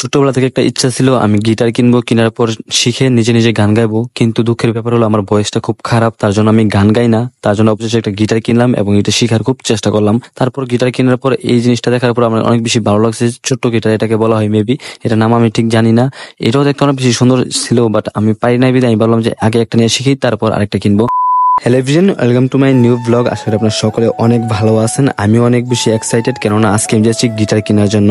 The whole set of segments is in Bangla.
ছোটবেলা থেকে একটা ইচ্ছা ছিল আমি গিটার কিনবো, কেনার পর শিখে নিজে নিজে গান গাইবো। কিন্তু দুঃখের ব্যাপার হলো আমার ভয়েসটা খুব খারাপ, তার জন্য আমি গান গাই না। তার জন্য অবশেষে একটা গিটার কিনলাম এবং এটা শিখার খুব চেষ্টা করলাম। তারপর গিটার কেনার পর এই জিনিসটা দেখার পর আমার অনেক বেশি ভালো লাগছে। ছোট্ট গিটার এটাকে বলা হয় মেবি, এটা নাম আমি ঠিক জানি না। এটাও দেখতে অনেক বেশি সুন্দর ছিল, বাট আমি পারি নাই বিধায় আমি ভাবলাম যে আগে একটা নিয়ে শিখি, তারপর আরেকটা কিনবো। Hello everyone, welcome to my new blog. আশা করি আপনারা সকলে অনেক ভালো আছেন। আমি অনেক বেশি এক্সাইটেড, কেননা আজকে আমি যাচ্ছি গিটার কেনার জন্য।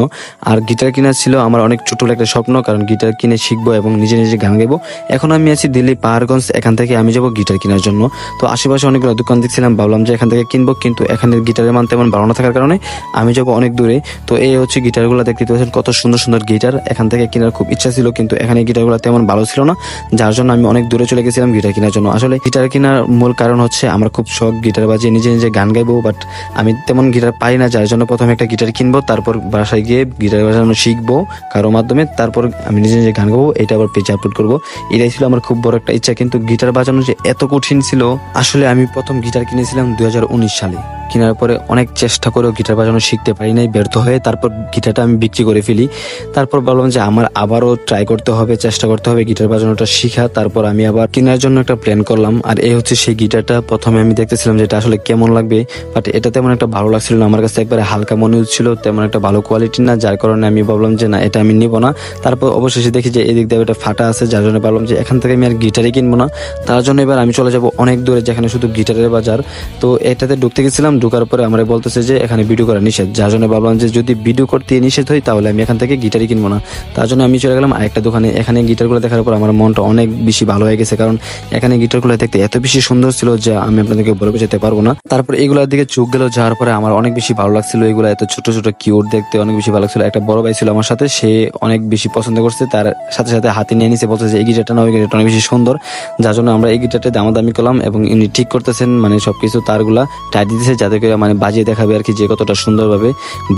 আর গিটার কেনার ছিল আমার অনেক ছোটবেলা একটা স্বপ্ন, কারণ গিটার কিনে শিখবো এবং নিজে নিজে গান গাইবো। এখন আমি আছি দিল্লি পাহাড়গঞ্জ, এখান থেকে আমি যাবো গিটার কেনার জন্য। তো আশেপাশে অনেকগুলো দোকান দেখছিলাম, ভাবলাম যে এখান থেকে কিনবো, কিন্তু এখানের গিটারের মান তেমন ভালো না থাকার কারণে আমি যাবো অনেক দূরে। তো এই হচ্ছে গিটারগুলো, দেখতে পাচ্ছেন কত সুন্দর সুন্দর গিটার। এখান থেকে কেনার খুব ইচ্ছা ছিল, কিন্তু এখানে গিটারগুলো তেমন ভালো ছিল না, যার জন্য আমি অনেক দূরে চলে গেছিলাম গিটার কেনার জন্য। আসলে গিটার কেনার মূল কারণ হচ্ছে আমার খুব শখ গিটার বাজিয়ে নিজে নিজে গান গাইবো, বাট আমি তেমন গিটার পাই না, যার জন্য প্রথমে একটা গিটার কিনবো, তারপর বাসায় গিয়ে গিটার বাজানো শিখবো কারোর মাধ্যমে, তারপর আমি নিজে নিজে গান গাবো, এটা আবার পেজে আপলোড করবো। এটাই ছিল আমার খুব বড় একটা ইচ্ছা। কিন্তু গিটার বাজানো যে এত কঠিন ছিল, আসলে আমি প্রথম গিটার কিনেছিলাম 2019 সালে। কেনার পরে অনেক চেষ্টা করেও গিটার বাজানো শিখতে পারি নাই, ব্যর্থ হয়ে তারপর গিটারটা আমি বিক্রি করে ফেলি। তারপর ভাবলাম যে আমার আবারও ট্রাই করতে হবে, চেষ্টা করতে হবে গিটার বাজানোটা শিখা। তারপর আমি আবার কেনার জন্য একটা প্ল্যান করলাম। আর এই হচ্ছে সেই গিটারটা। প্রথমে আমি দেখতেছিলাম যে এটা আসলে কেমন লাগবে, বাট এটা তেমন একটা ভালো লাগছিল না আমার কাছে, একবারে হালকা মনে হচ্ছিল, তেমন একটা ভালো কোয়ালিটি না, যার কারণে আমি ভাবলাম যে না, এটা আমি নিব না। তারপর অবশেষে দেখি যে এদিক দিয়ে এটা ফাটা আছে, যার জন্য ভাবলাম যে এখান থেকে আমি আর গিটারই কিনবো না। তার জন্য এবার আমি চলে যাব অনেক দূরে, যেখানে শুধু গিটারের বাজার। তো এটাতে ঢুকতে গেছিলাম, ঢুকার পরে আমরা বলতেছে যে এখানে ভিডিও করা নিষেধ, যার জন্য ভাবলাম যে যদি ভিডিও করতে নিষেধ হয় তাহলে আমি এখান থেকে গিটারই কিনবো না। তার জন্য আমি চলে গেলাম আরেকটা দোকানে। এখানে গিটারগুলো দেখার পর আমার মনটা অনেক বেশি ভালো হয়ে গেছে, কারণ এখানে গিটারগুলো দেখতে এত বেশি সুন্দর ছিল যে আমি আপনাদেরকে বলে বোঝাতে পারবো না। তারপর এগুলোর দিকে চোখ গেল, যাওয়ার পরে আমার অনেক বেশি ভালো লাগছিল। এগুলো এত ছোট ছোট কিউট দেখতে, অনেক বেশি ভালো লাগছিল। একটা বড় ভাই ছিল আমার সাথে, সে অনেক বেশি পছন্দ করছে, তার সাথে সাথে হাতে নিয়ে নিছে, বলছে যে এই গিটারটা না, ওই গিটারটা অনেক বেশি সুন্দর। যার জন্য আমরা এই গিটারটা দামাদামি করলাম এবং ইনি ঠিক করতেছেন, মানে সবকিছু তারগুলা টাইট দিতেছে, যাতে করে মানে বাজিয়ে দেখাবে আর কি, যে কতটা সুন্দরভাবে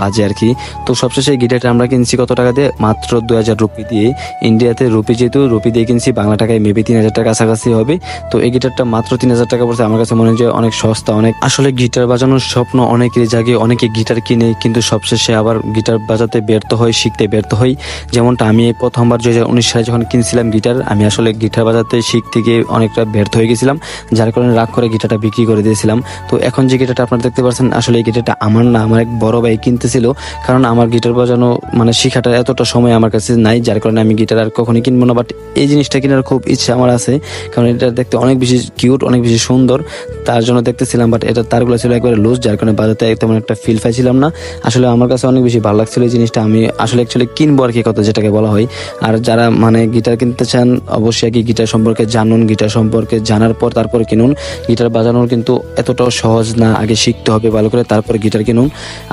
বাজে আর কি। তো সবশেষে এই গিটারটা আমরা কিনছি কত টাকা দিয়ে? মাত্র 2000 রুপি দিয়ে। ইন্ডিয়াতে রুপি, যেহেতু রুপি দিয়ে কিনছি, বাংলা টাকায় মেবি 3000 টাকা কাছাকাছি হবে। তো এই গিটারটা মাত্র 3000 টাকা পড়ছে। আমার কাছে মনে হয় যে অনেক সস্তা, অনেক। আসলে গিটার বাজানোর স্বপ্ন অনেকেরই জাগে, অনেকে গিটার কিনে, কিন্তু সবশেষে আবার গিটার বাজাতে ব্যর্থ হয়, শিখতে ব্যর্থ হয়। যেমনটা আমি প্রথমবার 2019 সালে যখন কিনছিলাম গিটার, আমি আসলে গিটার বাজাতে শিখতে গিয়ে অনেকটা ব্যর্থ হয়ে গেছিলাম, যার কারণে রাগ করে গিটারটা বিক্রি করে দিয়েছিলাম। তো এখন যে গিটারটা আপনারা দেখতে পাচ্ছেন, আসলে এই গিটারটা আমার না, আমার এক বড় ভাই কিনতেছিল, কারণ আমার গিটার বাজানো মানে শিখাটা এতটা সময় আমার কাছে নাই, যার কারণে আমি গিটার আর কখনই কিনবো না। বাট এই জিনিসটা কেনার খুব ইচ্ছা আমার আছে, কারণ এটা দেখতে অনেক বেশি কিউট, অনেক বেশি সুন্দর, তার জন্য দেখতেছিলাম। বাট এটা তারগুলো ছিল একবারে লুজ, যার কারণে বাজাতে তেমন একটা ফিল পাইছিলাম না। আসলে আমার কাছে অনেক বেশি ভালো লাগছিল এই জিনিসটা। আমি আসলে অ্যাকচুয়ালি কিনবো আর কি, কত যেটাকে বলা হয়। আর যারা মানে গিটার কিনতে চান, অবশ্যই কি গিটার সম্পর্কে জানুন, গিটার সম্পর্কে জানার পর তারপরে কিনুন। গিটার বাজানোর কিন্তু এতটাও সহজ না, আগে শিখতে হবে ভালো করে, তারপরে গিটার কিনুন।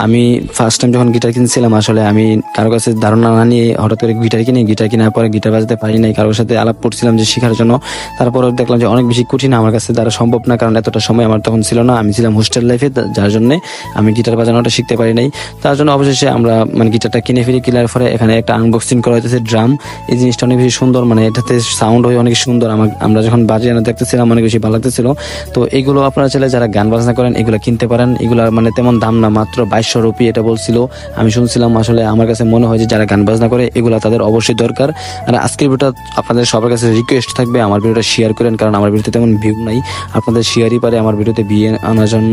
আমি ফার্স্ট টাইম যখন গিটার কিনছিলাম, আসলে আমি কারো কাছে ধারণা না নিয়ে হঠাৎ করে গিটার কিনে, গিটার কেনার পরে গিটার বাজাতে পারি নাই। কারোর সাথে আলাপ করছিলাম যে শেখার জন্য, তারপর দেখলাম যে অনেক বেশি কঠিন, আমার কাছে দ্বারা সম্ভব না, কারণ এতটা সময় আমার তখন ছিল না, আমি ছিলাম হোস্টেল লাইফে, যার জন্য আমি গিটার বাজানোটা শিখতে পারি নাই। তার জন্য অবশেষে আমরা মানে গিটারটা কিনে ফিরে, কেনার পরে এখানে একটা আনবক্সিং করা হয়েছে ড্রাম। এই জিনিসটা অনেক বেশি সুন্দর, মানে এটাতে সাউন্ড হয় অনেক সুন্দর। আমরা যখন বাজিয়ে দেখতেছিলাম অনেক বেশি ভালো লাগতেছিল। তো এগুলো আপনারা চাইলে যারা গান বাজনা করেন এগুলো কিনতে পারেন। এগুলো মানে তেমন দাম না, মাত্র 2200 রুপি এটা বলছিল, আমি শুনছিলাম। আসলে আমার কাছে মনে হয় যে যারা গান বাজনা করে এগুলো তাদের অবশ্যই দরকার। আর আজকের ভিডিওটা আপনাদের সবার কাছে রিকোয়েস্ট থাকবে, আমার ভিডিওটা শেয়ার করেন, কারণ আমার ভিডিওতে তেমন ভিউ নাই, আপনাদের শেয়ারই পারে আমার ভিডিওতে বিয়ে আনার জন্য।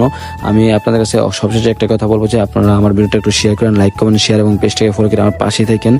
আমি আপনাদের কাছে সবশেষে একটা কথা বলবো যে আপনারা আমার ভিডিওটা একটু শেয়ার করেন, লাইক কমেন্ট শেয়ার, এবং পেজটাকে ফলো করে আমার পাশে থাকেন।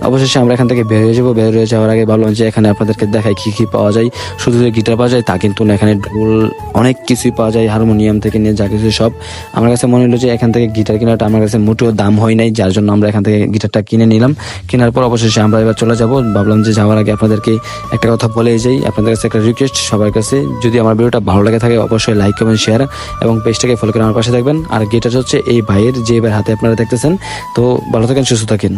অবশেষে আমরা এখান থেকে বের হয়ে যাবো। বের হয়ে যাওয়ার আগে ভাবলাম যে এখানে আপনাদেরকে দেখাই কি কি পাওয়া যায়। শুধু যে গিটার পাওয়া যায় তা কিন্তু না, এখানে ঢোল অনেক কিছুই পাওয়া যায়, হারমোনিয়াম থেকে নিয়ে যা কিছু সব। আমার কাছে মনে হলো যে এখান থেকে গিটার কেনাটা আমার কাছে মোটেও দাম হয় নাই, যার জন্য আমরা এখান থেকে গিটারটা কিনে নিলাম। কেনার পর অবশেষে আমরা এবার চলে যাব। ভাবলাম যে যাওয়ার আগে আপনাদেরকে একটা কথা বলেই যাই, আপনাদের কাছে একটা রিকোয়েস্ট সবার কাছে, যদি আমার ভিডিওটা ভালো লাগে থাকে অবশ্যই লাইক কমেন্ট শেয়ার এবং পেজটাকে ফলো করে আমার পাশে থাকবেন। আর গিটার হচ্ছে এই ভাইয়ের, যে ভাইয়ের হাতে আপনারা দেখতেছেন। তো ভালো থাকেন, সুস্থ থাকেন।